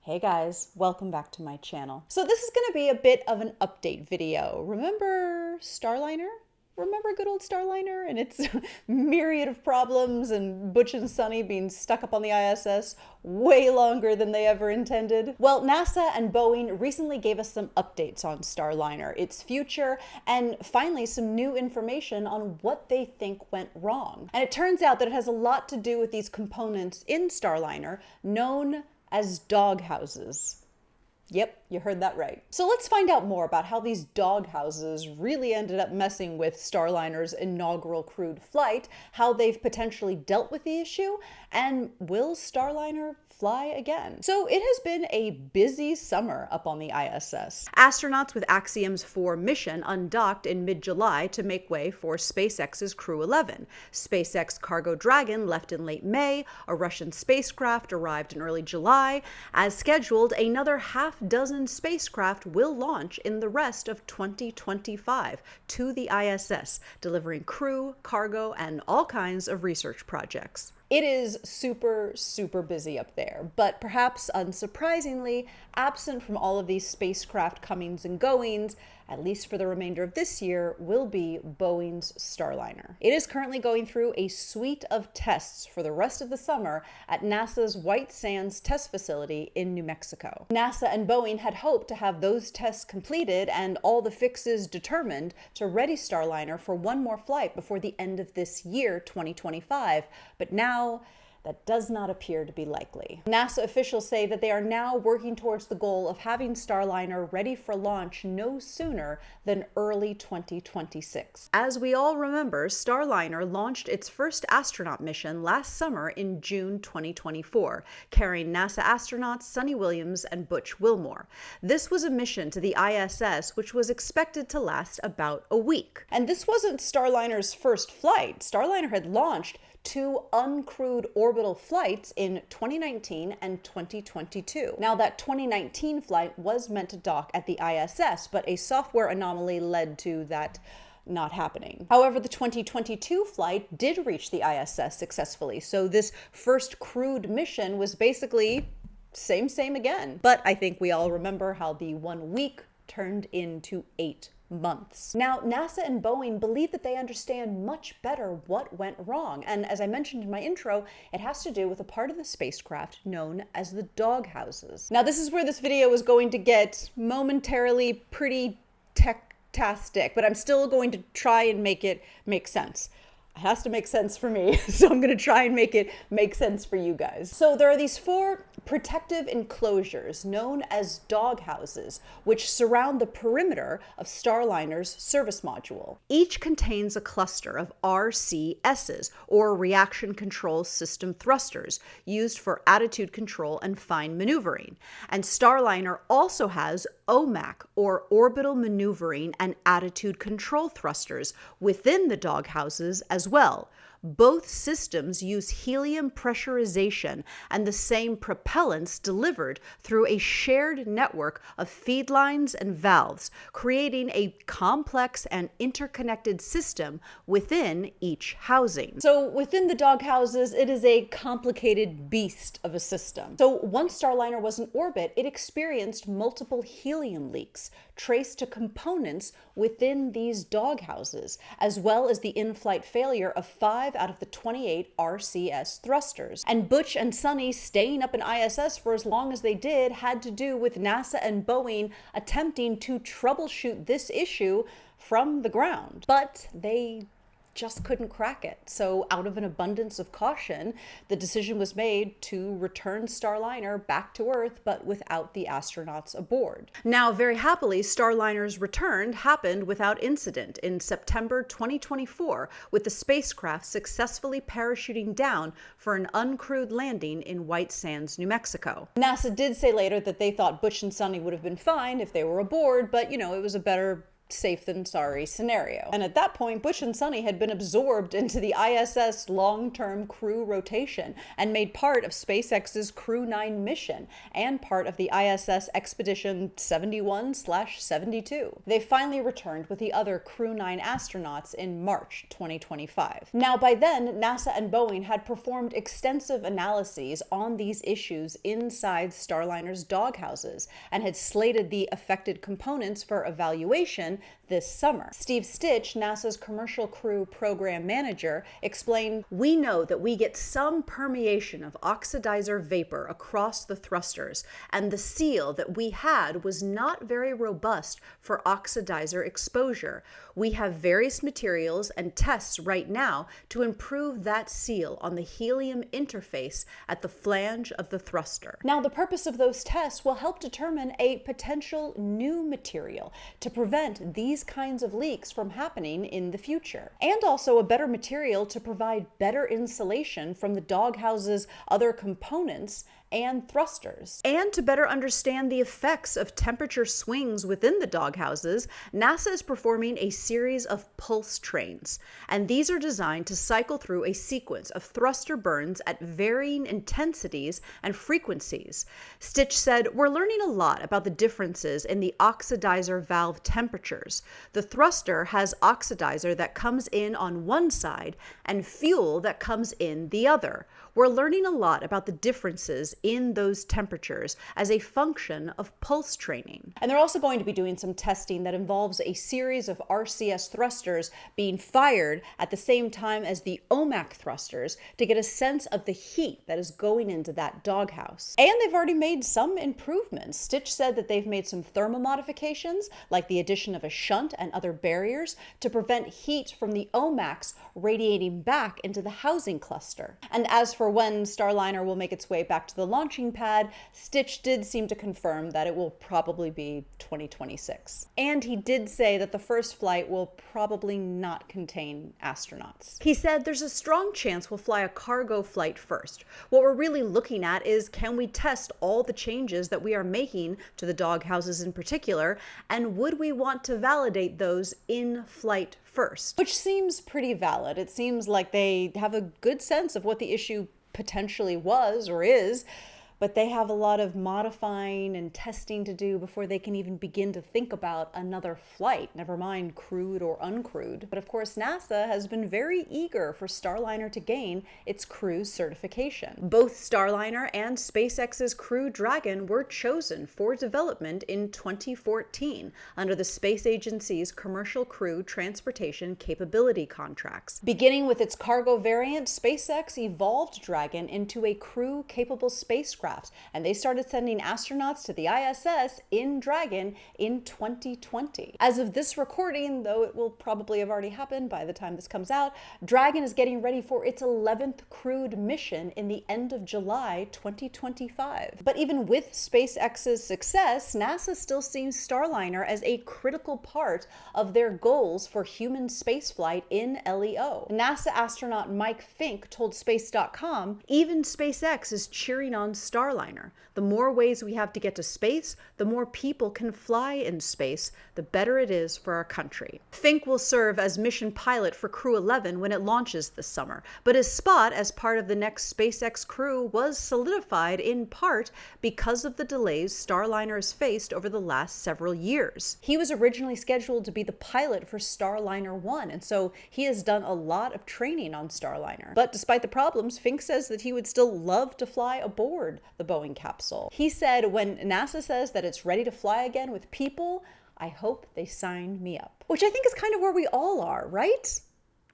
Hey guys, welcome back to my channel. So this is going to be a bit of an update video. Remember Starliner? Remember good old Starliner and its myriad of problems and Butch and Sunny being stuck up on the ISS way longer than they ever intended? Well, NASA and Boeing recently gave us some updates on Starliner, its future, and finally some new information on what they think went wrong. And it turns out that it has a lot to do with these components in Starliner known as dog houses. Yep, you heard that right. So let's find out more about how these dog houses really ended up messing with Starliner's inaugural crewed flight, how they've potentially dealt with the issue, and will Starliner fly again? So it has been a busy summer up on the ISS. Astronauts with Axiom's 4 mission undocked in mid-July to make way for SpaceX's Crew 11. SpaceX Cargo Dragon left in late May, a Russian spacecraft arrived in early July. As scheduled, another half-dozen spacecraft will launch in the rest of 2025 to the ISS, delivering crew, cargo, and all kinds of research projects. It is super, super busy up there, but perhaps unsurprisingly, absent from all of these spacecraft comings and goings, at least for the remainder of this year, will be Boeing's Starliner. It is currently going through a suite of tests for the rest of the summer at NASA's White Sands test facility in New Mexico. NASA and Boeing had hoped to have those tests completed and all the fixes determined to ready Starliner for one more flight before the end of this year, 2025, but now that does not appear to be likely. NASA officials say that they are now working towards the goal of having Starliner ready for launch no sooner than early 2026. As we all remember, Starliner launched its first astronaut mission last summer in June 2024, carrying NASA astronauts Sunny Williams and Butch Wilmore. This was a mission to the ISS which was expected to last about a week. And this wasn't Starliner's first flight. Starliner had launched 2 uncrewed orbital flights in 2019 and 2022. Now, that 2019 flight was meant to dock at the ISS, but a software anomaly led to that not happening. However, the 2022 flight did reach the ISS successfully, so this first crewed mission was basically same again. But I think we all remember how the 1 week turned into 8 months. Now, NASA and Boeing believe that they understand much better what went wrong. And as I mentioned in my intro, it has to do with a part of the spacecraft known as the dog houses. Now, this is where this video is going to get momentarily pretty tech-tastic, but I'm still going to try and make it make sense. It has to make sense for me, so I'm going to try and make it make sense for you guys. So there are these 4 protective enclosures known as dog houses, which surround the perimeter of Starliner's service module. Each contains a cluster of RCSs, or Reaction Control System thrusters, used for attitude control and fine maneuvering. And Starliner also has OMAC, or Orbital Maneuvering and Attitude Control thrusters, within the dog houses as well. Both systems use helium pressurization and the same propellants delivered through a shared network of feed lines and valves, creating a complex and interconnected system within each housing. So within the dog houses, it is a complicated beast of a system. So once Starliner was in orbit, it experienced multiple helium leaks traced to components within these dog houses, as well as the in-flight failure of 5 out of the 28 RCS thrusters. And Butch and Sunny staying up in ISS for as long as they did had to do with NASA and Boeing attempting to troubleshoot this issue from the ground. But they just couldn't crack it. So out of an abundance of caution, the decision was made to return Starliner back to Earth, but without the astronauts aboard. Now, very happily, Starliner's return happened without incident in September 2024, with the spacecraft successfully parachuting down for an uncrewed landing in White Sands, New Mexico. NASA did say later that they thought Butch and Sunny would have been fine if they were aboard, but you know, it was a better safe than sorry scenario. And at that point, Butch and Sunny had been absorbed into the ISS long-term crew rotation and made part of SpaceX's Crew 9 mission and part of the ISS Expedition 71/72. They finally returned with the other Crew 9 astronauts in March 2025. Now, by then, NASA and Boeing had performed extensive analyses on these issues inside Starliner's doghouses and had slated the affected components for evaluation this summer. Steve Stitch, NASA's Commercial Crew Program Manager, explained, "We know that we get some permeation of oxidizer vapor across the thrusters, and the seal that we had was not very robust for oxidizer exposure. We have various materials and tests right now to improve that seal on the helium interface at the flange of the thruster." Now, the purpose of those tests will help determine a potential new material to prevent these kinds of leaks from happening in the future, and also a better material to provide better insulation from the doghouse's other components and thrusters. And to better understand the effects of temperature swings within the doghouses, NASA is performing a series of pulse trains, and these are designed to cycle through a sequence of thruster burns at varying intensities and frequencies. Stitch said, "We're learning a lot about the differences in the oxidizer valve temperatures. The thruster has oxidizer that comes in on one side and fuel that comes in the other. We're learning a lot about the differences in those temperatures as a function of pulse training." And they're also going to be doing some testing that involves a series of RCS thrusters being fired at the same time as the OMAC thrusters to get a sense of the heat that is going into that doghouse. And they've already made some improvements. Stitch said that they've made some thermal modifications, like the addition of a shunt and other barriers to prevent heat from the OMACs radiating back into the housing cluster. And as for when Starliner will make its way back to the launching pad, Stitch did seem to confirm that it will probably be 2026. And he did say that the first flight will probably not contain astronauts. He said, "There's a strong chance we'll fly a cargo flight first. What we're really looking at is, can we test all the changes that we are making to the doghouses in particular, and would we want to validate those in flight first?" Which seems pretty valid. It seems like they have a good sense of what the issue potentially was or is, but they have a lot of modifying and testing to do before they can even begin to think about another flight, never mind crewed or uncrewed. But of course, NASA has been very eager for Starliner to gain its crew certification. Both Starliner and SpaceX's Crew Dragon were chosen for development in 2014 under the space agency's Commercial Crew Transportation Capability contracts. Beginning with its cargo variant, SpaceX evolved Dragon into a crew-capable spacecraft, and they started sending astronauts to the ISS in Dragon in 2020. As of this recording, though it will probably have already happened by the time this comes out, Dragon is getting ready for its 11th crewed mission in the end of July 2025. But even with SpaceX's success, NASA still sees Starliner as a critical part of their goals for human spaceflight in LEO. NASA astronaut Mike Fink told Space.com, "Even SpaceX is cheering on Starliner. The more ways we have to get to space, the more people can fly in space, the better it is for our country." Fink will serve as mission pilot for Crew 11 when it launches this summer, but his spot as part of the next SpaceX crew was solidified in part because of the delays Starliner has faced over the last several years. He was originally scheduled to be the pilot for Starliner 1, and so he has done a lot of training on Starliner. But despite the problems, Fink says that he would still love to fly aboard the Boeing capsule. He said, "When NASA says that it's ready to fly again with people, I hope they sign me up." Which I think is kind of where we all are, right?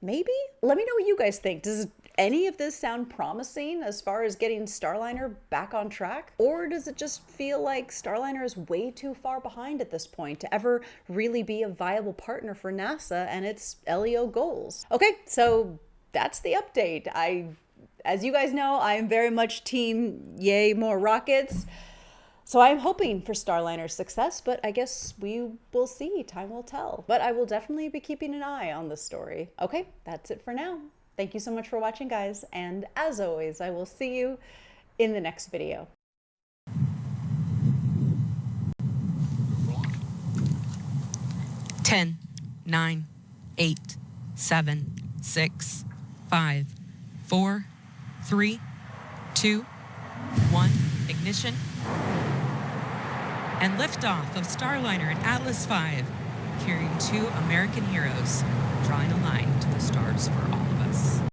Maybe? Let me know what you guys think. Does any of this sound promising as far as getting Starliner back on track? Or does it just feel like Starliner is way too far behind at this point to ever really be a viable partner for NASA and its LEO goals? Okay, so that's the update. As you guys know, I am very much team yay, more rockets. So I'm hoping for Starliner's success, but I guess we will see. Time will tell. But I will definitely be keeping an eye on this story. Okay, that's it for now. Thank you so much for watching, guys. And as always, I will see you in the next video. 10, 9, 8, 7, 6, 5, 4, 3, 2, 1. Ignition. And liftoff of Starliner and Atlas V, carrying 2 American heroes, drawing a line to the stars for all of us.